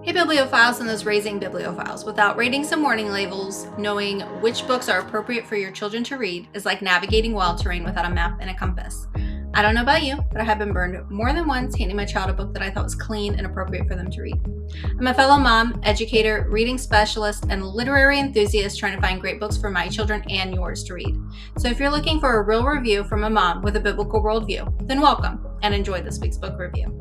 Hey bibliophiles and those raising bibliophiles. Without ratings and warning labels, knowing which books are appropriate for your children to read is like navigating wild terrain without a map and a compass. I don't know about you, but I have been burned more than once handing my child a book that I thought was clean and appropriate for them to read. I'm a fellow mom, educator, reading specialist, and literary enthusiast trying to find great books for my children and yours to read. So if you're looking for a real review from a mom with a biblical worldview, then welcome and enjoy this week's book review.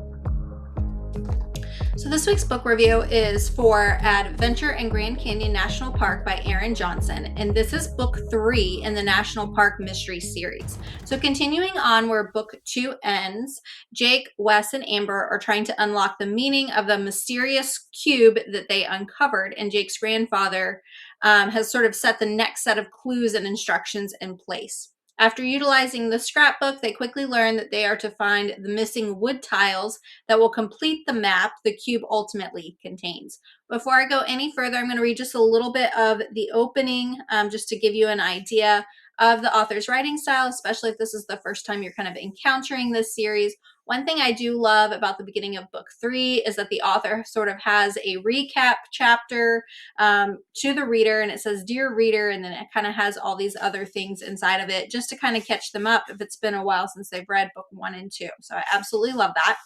So this week's book review is for Adventure in Grand Canyon National Park by Aaron Johnson, and this is book 3 in the National Park Mystery series. So continuing on where book 2 ends, Jake, Wes, and Amber are trying to unlock the meaning of the mysterious cube that they uncovered, and Jake's grandfather has sort of set the next set of clues and instructions in place. After utilizing the scrapbook, they quickly learn that they are to find the missing wood tiles that will complete the map the cube ultimately contains. Before I go any further, I'm going to read just a little bit of the opening just to give you an idea of the author's writing style, especially if this is the first time you're kind of encountering this series. One thing I do love about the beginning of book 3 is that the author sort of has a recap chapter to the reader, and it says, "Dear reader," and then it kind of has all these other things inside of it just to kind of catch them up if it's been a while since they've read book 1 and 2. So I absolutely love that.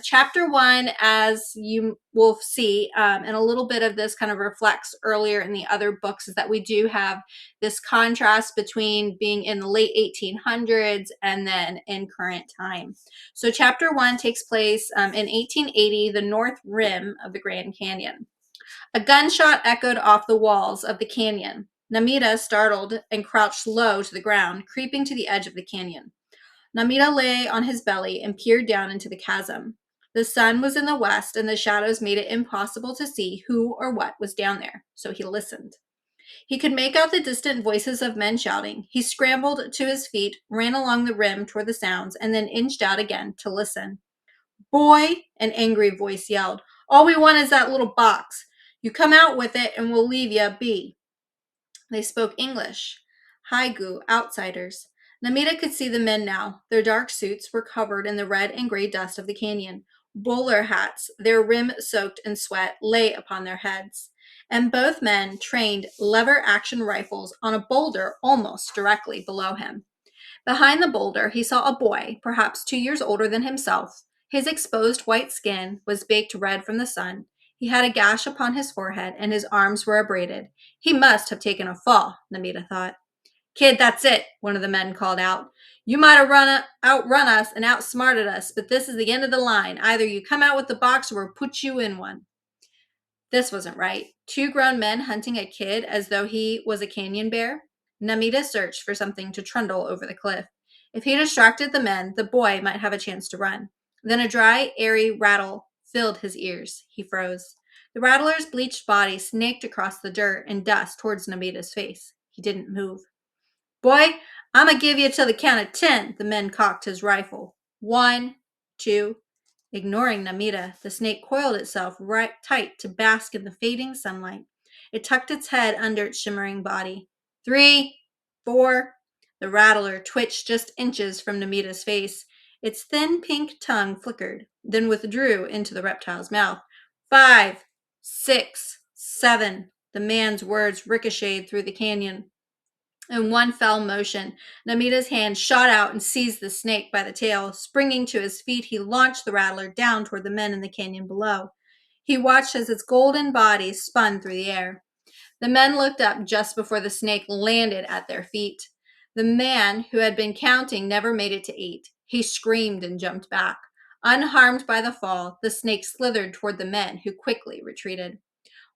Chapter 1, as you will see, and a little bit of this kind of reflects earlier in the other books, is that we do have this contrast between being in the late 1800s and then in current time. So chapter 1 takes place in 1880, the north rim of the Grand Canyon. A gunshot echoed off the walls of the canyon. Namita, startled, and crouched low to the ground, creeping to the edge of the canyon. Namita lay on his belly and peered down into the chasm. The sun was in the west, and the shadows made it impossible to see who or what was down there, so he listened. He could make out the distant voices of men shouting. He scrambled to his feet, ran along the rim toward the sounds, and then inched out again to listen. "Boy," an angry voice yelled, "all we want is that little box. You come out with it, and we'll leave you be." They spoke English. Haigu, outsiders. Namita could see the men now. Their dark suits were covered in the red and gray dust of the canyon. Bowler hats, their rim soaked in sweat, lay upon their heads. And both men trained lever action rifles on a boulder almost directly below him. Behind the boulder, he saw a boy, perhaps 2 years older than himself. His exposed white skin was baked red from the sun. He had a gash upon his forehead, and his arms were abraded. He must have taken a fall, Namita thought. "Kid, that's it," one of the men called out. "You might have outrun us and outsmarted us, but this is the end of the line. Either you come out with the box or we'll put you in one." This wasn't right. 2 grown men hunting a kid as though he was a canyon bear? Namita searched for something to trundle over the cliff. If he distracted the men, the boy might have a chance to run. Then a dry, airy rattle filled his ears. He froze. The rattler's bleached body snaked across the dirt and dust towards Namita's face. He didn't move. "Boy, I'ma give you till the count of 10. The man cocked his rifle. 1, 2. Ignoring Namita, the snake coiled itself right tight to bask in the fading sunlight. It tucked its head under its shimmering body. 3, 4. The rattler twitched just inches from Namita's face. Its thin pink tongue flickered, then withdrew into the reptile's mouth. 5, 6, 7. The man's words ricocheted through the canyon. In one fell motion, Namita's hand shot out and seized the snake by the tail. Springing to his feet, he launched the rattler down toward the men in the canyon below. He watched as its golden body spun through the air. The men looked up just before the snake landed at their feet. The man who had been counting never made it to 8. He screamed and jumped back. Unharmed by the fall, the snake slithered toward the men, who quickly retreated.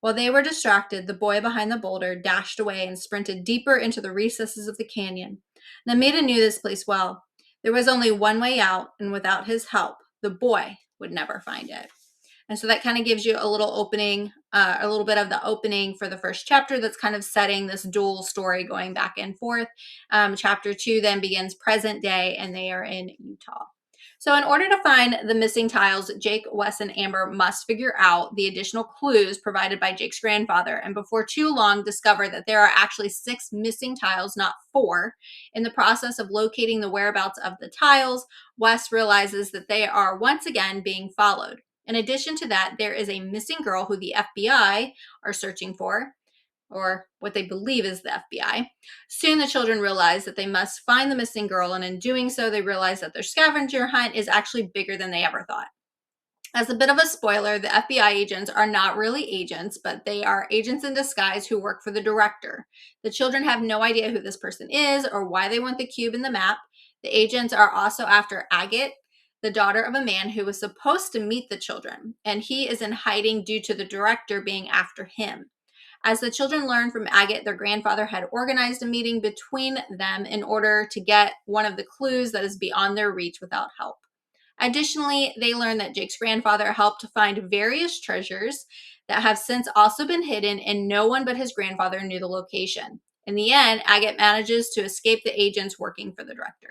While they were distracted, the boy behind the boulder dashed away and sprinted deeper into the recesses of the canyon. Namita knew this place well. There was only one way out, and without his help, the boy would never find it. And so that kind of gives you a little opening, a little bit of the opening for the first chapter that's kind of setting this dual story going back and forth. Chapter 2 then begins present day, and they are in Utah. So in order to find the missing tiles, Jake, Wes, and Amber must figure out the additional clues provided by Jake's grandfather, and before too long discover that there are actually 6 missing tiles, not 4. In the process of locating the whereabouts of the tiles, Wes realizes that they are once again being followed. In addition to that, there is a missing girl who the FBI are searching for, or what they believe is the FBI. Soon the children realize that they must find the missing girl, and in doing so, they realize that their scavenger hunt is actually bigger than they ever thought. As a bit of a spoiler, the FBI agents are not really agents, but they are agents in disguise who work for the director. The children have no idea who this person is or why they want the cube in the map. The agents are also after Agate, the daughter of a man who was supposed to meet the children, and he is in hiding due to the director being after him. As the children learn from Agate, their grandfather had organized a meeting between them in order to get one of the clues that is beyond their reach without help. Additionally, they learn that Jake's grandfather helped to find various treasures that have since also been hidden, and no one but his grandfather knew the location. In the end, Agate manages to escape the agents working for the director.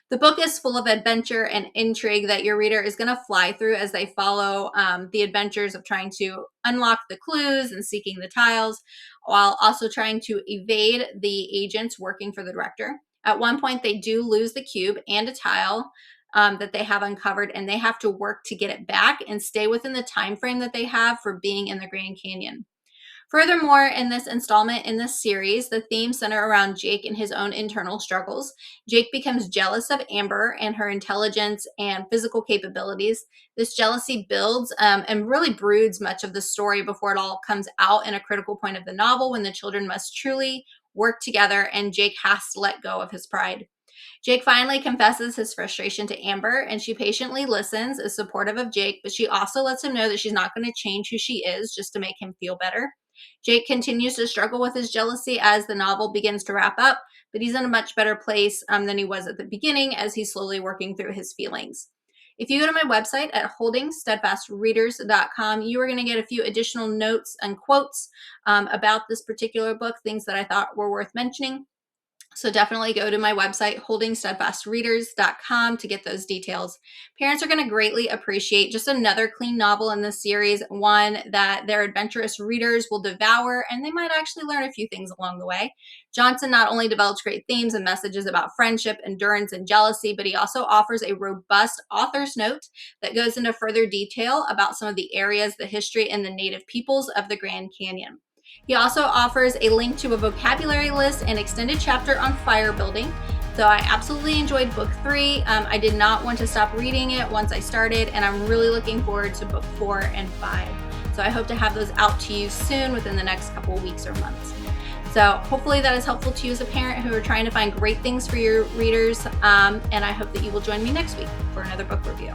The book is full of adventure and intrigue that your reader is going to fly through as they follow the adventures of trying to unlock the clues and seeking the tiles, while also trying to evade the agents working for the director. At one point, they do lose the cube and a tile that they have uncovered, and they have to work to get it back and stay within the time frame that they have for being in the Grand Canyon. Furthermore, in this installment in this series, the themes center around Jake and his own internal struggles. Jake becomes jealous of Amber and her intelligence and physical capabilities. This jealousy builds and really broods much of the story before it all comes out in a critical point of the novel, when the children must truly work together and Jake has to let go of his pride. Jake finally confesses his frustration to Amber, and she patiently listens, is supportive of Jake, but she also lets him know that she's not going to change who she is just to make him feel better. Jake continues to struggle with his jealousy as the novel begins to wrap up, but he's in a much better place than he was at the beginning as he's slowly working through his feelings. If you go to my website at holdingsteadfastreaders.com, you are going to get a few additional notes and quotes about this particular book, things that I thought were worth mentioning. So definitely go to my website, holdingsteadfastreaders.com, to get those details. Parents are going to greatly appreciate just another clean novel in this series, one that their adventurous readers will devour, and they might actually learn a few things along the way. Johnson not only develops great themes and messages about friendship, endurance, and jealousy, but he also offers a robust author's note that goes into further detail about some of the areas, the history, and the native peoples of the Grand Canyon. He also offers a link to a vocabulary list and extended chapter on fire building. So I absolutely enjoyed book 3. I did not want to stop reading it once I started, and I'm really looking forward to book 4 and 5. So I hope to have those out to you soon within the next couple of weeks or months. So hopefully that is helpful to you as a parent who are trying to find great things for your readers, and I hope that you will join me next week for another book review.